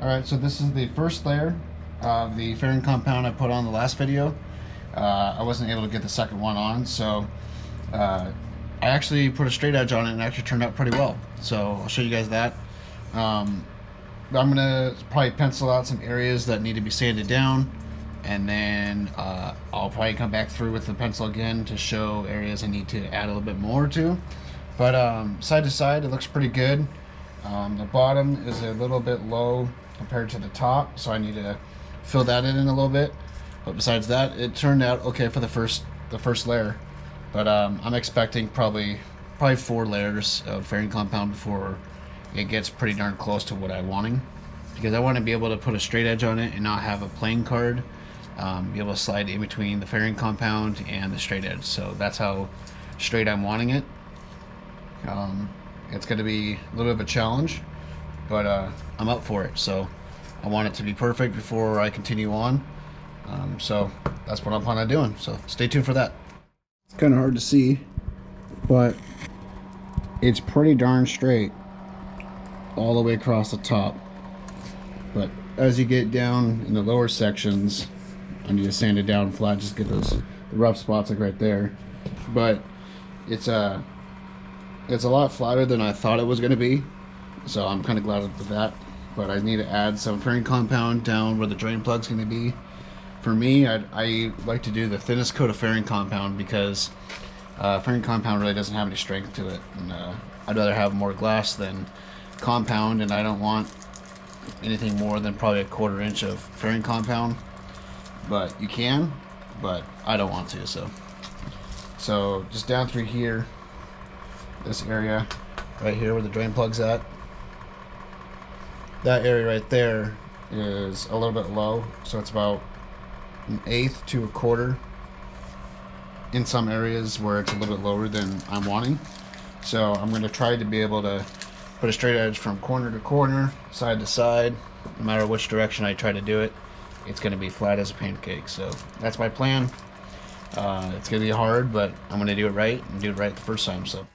Alright, so this is the first layer of the fairing compound I put on the last video. I wasn't able to get the second one on, so I actually put a straight edge on it and it actually turned out pretty well. So I'll show you guys that. I'm going to probably pencil out some areas that need to be sanded down, and then I'll probably come back through with the pencil again to show areas I need to add a little bit more to. But side to side it looks pretty good. The bottom is a little bit low compared to the top, so I need to fill that in a little bit. But besides that, it turned out okay for the first layer. But I'm expecting probably 4 layers of fairing compound before it gets pretty darn close to what I'm wanting, because I want to be able to put a straight edge on it and not have a plain card, be able to slide in between the fairing compound and the straight edge. So that's how straight I'm wanting it. It's going to be a little bit of a challenge, but I'm up for it. So I want it to be perfect before I continue on. So that's what I'm planning on doing. So stay tuned for that. It's kind of hard to see, but it's pretty darn straight all the way across the top. But as you get down in the lower sections, I need to sand it down flat, just get those rough spots like right there. But it's a lot flatter than I thought it was going to be, so I'm kind of glad with that. But I need to add some fairing compound down where the drain plug's going to be. For me, I like to do the thinnest coat of fairing compound, because fairing compound really doesn't have any strength to it, and I'd rather have more glass than compound, and I don't want anything more than probably 1/4 inch of fairing compound. But you can, but I don't want to. So just down through here, this area right here where the drain plug's at, that area right there is a little bit low, so it's about 1/8 to 1/4 in some areas where it's a little bit lower than I'm wanting. So I'm going to try to be able to put a straight edge from corner to corner, side to side. No matter which direction I try to do it, it's going to be flat as a pancake. So that's my plan. It's going to be hard, but I'm going to do it right, and do it right the first time. So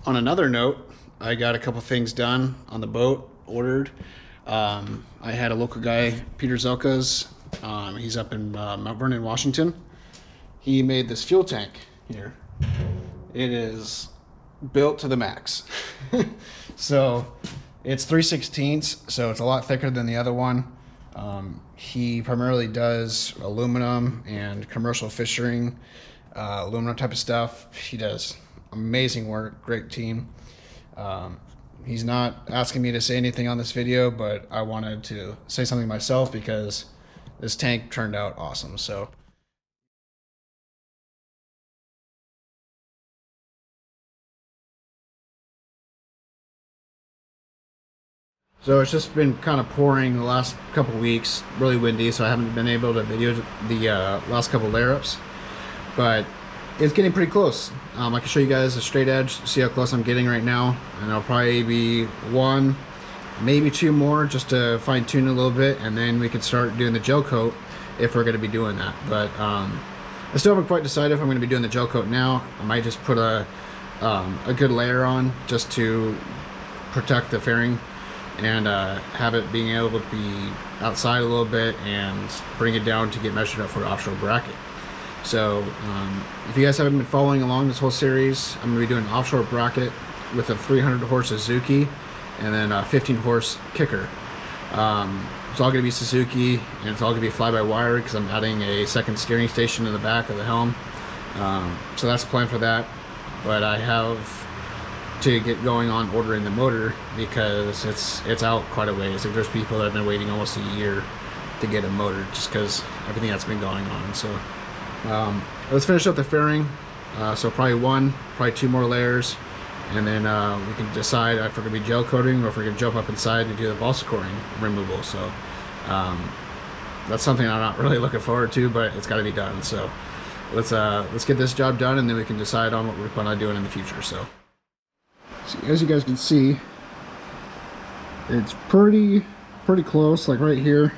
on another note, I got a couple things done on the boat, ordered. I had a local guy, Peter Zelka's, he's up in Mount Vernon, Washington. He made this fuel tank here. It is built to the max. So it's 3/16, so it's a lot thicker than the other one. He primarily does aluminum and commercial fishing, aluminum type of stuff. He does amazing work, great team. He's not asking me to say anything on this video, but I wanted to say something myself because this tank turned out awesome. So it's just been kind of pouring the last couple weeks, really windy, so I haven't been able to video the last couple layer ups, but it's getting pretty close. I can show you guys a straight edge, see how close I'm getting right now, and I'll probably be 1, maybe 2 more just to fine tune a little bit, and then we can start doing the gel coat if we're going to be doing that. But I still haven't quite decided if I'm going to be doing the gel coat now. I might just put a good layer on just to protect the fairing, and have it being able to be outside a little bit and bring it down to get measured up for the offshore bracket. So if you guys haven't been following along this whole series, I'm going to be doing an offshore bracket with a 300 horse Suzuki and then a 15 horse kicker. It's all going to be Suzuki, and it's all going to be fly-by-wire because I'm adding a second steering station in the back of the helm. So that's the plan for that. But I have to get going on ordering the motor because it's out quite a ways. Like, there's people that have been waiting almost a year to get a motor just because everything that's been going on. So let's finish up the fairing. So probably two more layers, and then we can decide if we're going to be gel coating or if we're going to jump up inside and do the balsa coring removal. So that's something I'm not really looking forward to, but it's got to be done. So let's get this job done, and then we can decide on what we're planning on doing in the future. So as you guys can see, it's pretty close. Like right here,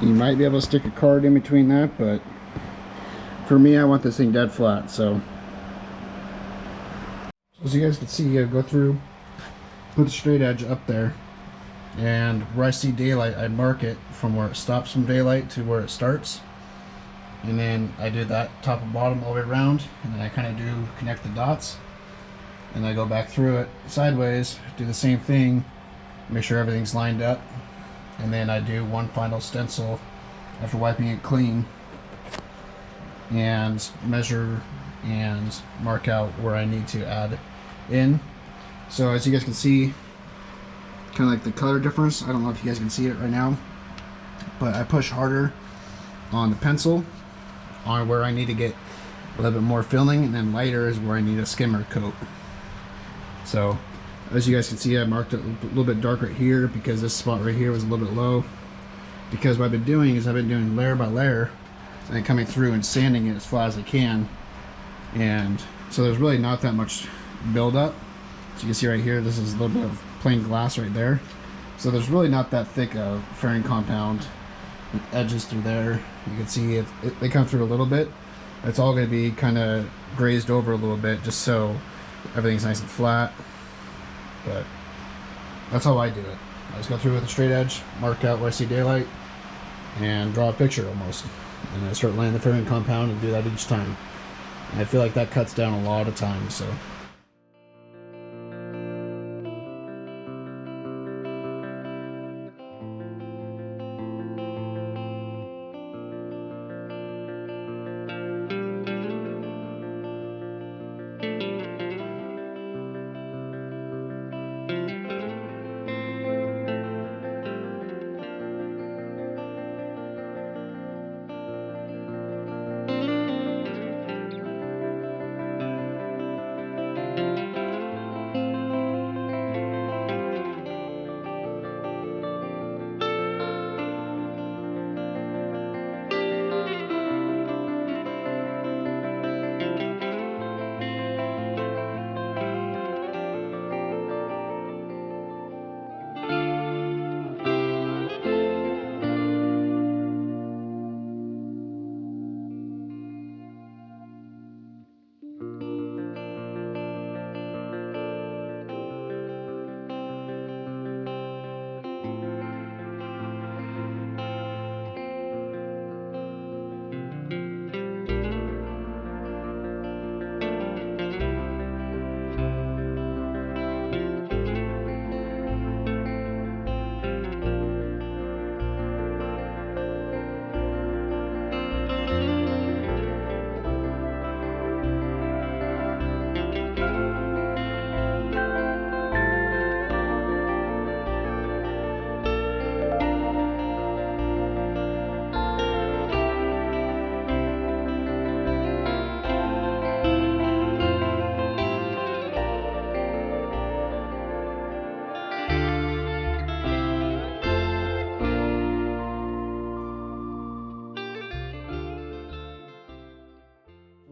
you might be able to stick a card in between that, but for me, I want this thing dead flat. So as you guys can see, you gotta go through, put the straight edge up there, and where I see daylight, I mark it from where it stops from daylight to where it starts, and then I do that top and bottom all the way around, and then I kind of do connect the dots, and I go back through it sideways, do the same thing, make sure everything's lined up, and then I do one final stencil after wiping it clean and measure and mark out where I need to add in. So as you guys can see, kind of like the color difference, I don't know if you guys can see it right now, but I push harder on the pencil on where I need to get a little bit more filling, and then lighter is where I need a skimmer coat. So as you guys can see, I marked it a little bit darker here because this spot right here was a little bit low, because what I've been doing is I've been doing layer by layer and then coming through and sanding it as flat as I can, and so there's really not that much buildup. So you can see right here, this is a little bit of plain glass right there, so there's really not that thick of fairing compound with edges through there. You can see they come through a little bit. It's all going to be kind of grazed over a little bit just so everything's nice and flat, but that's how I do it. I just go through with a straight edge, mark out where I see daylight, and draw a picture almost, and I start laying the fairing compound and do that each time. And I feel like that cuts down a lot of time. So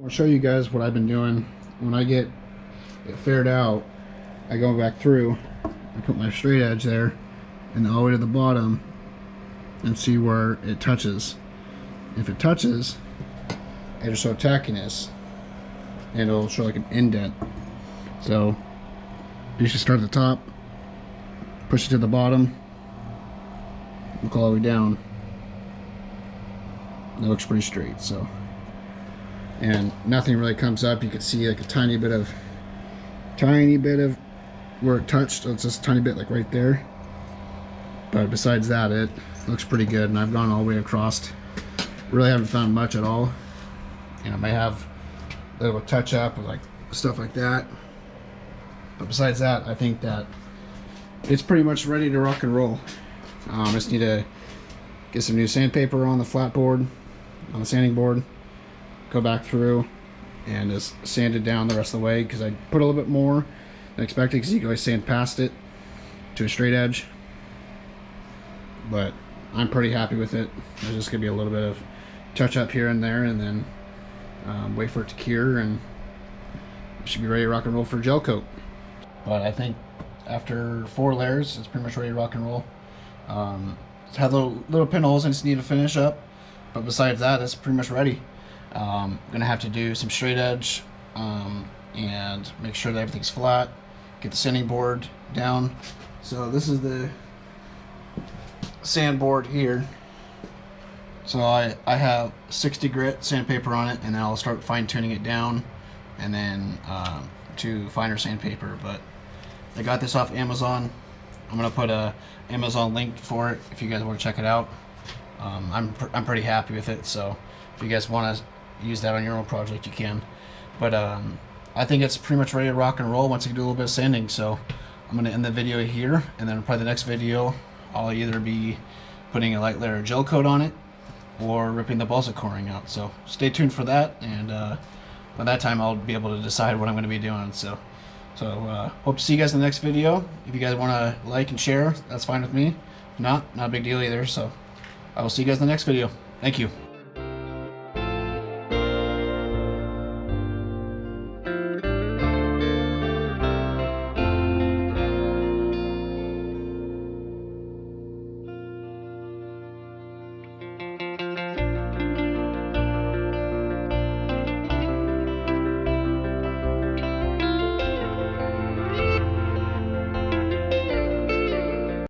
I'll show you guys what I've been doing. When I get it faired out, I go back through, I put my straight edge there and all the way to the bottom and see where it touches. If it touches, it'll show tackiness and it'll show like an indent. So you should start at the top, push it to the bottom, look all the way down. It looks pretty straight. So and nothing really comes up. You can see like a tiny bit of where it touched. It's just a tiny bit like right there, but besides that it looks pretty good. And I've gone all the way across, really haven't found much at all. You know, may have a little touch up with like stuff like that, but besides that I think that it's pretty much ready to rock and roll. I just need to get some new sandpaper on the flat board, on the sanding board, go back through and just sand it down the rest of the way, because I put a little bit more than expected, because you can always sand past it to a straight edge. But I'm pretty happy with it. There's just gonna be a little bit of touch up here and there, and then wait for it to cure, and it should be ready to rock and roll for gel coat. But I think after 4 layers, it's pretty much ready to rock and roll. It's had little pinholes I just need to finish up, but besides that, it's pretty much ready. Gonna have to do some straight edge and make sure that everything's flat, get the sanding board down. So this is the sand board here. So I have 60 grit sandpaper on it, and then I'll start fine tuning it down, and then to finer sandpaper. But I got this off Amazon. I'm gonna put a Amazon link for it if you guys want to check it out. I'm pretty happy with it, so if you guys want to use that on your own project, you can. But I think it's pretty much ready to rock and roll once I do a little bit of sanding. So I'm gonna end the video here, and then probably the next video I'll either be putting a light layer of gel coat on it or ripping the balsa coring out. So stay tuned for that, and by that time I'll be able to decide what I'm going to be doing. So hope to see you guys in the next video. If you guys want to like and share, that's fine with me. If not a big deal either. So I will see you guys in the next video. Thank you.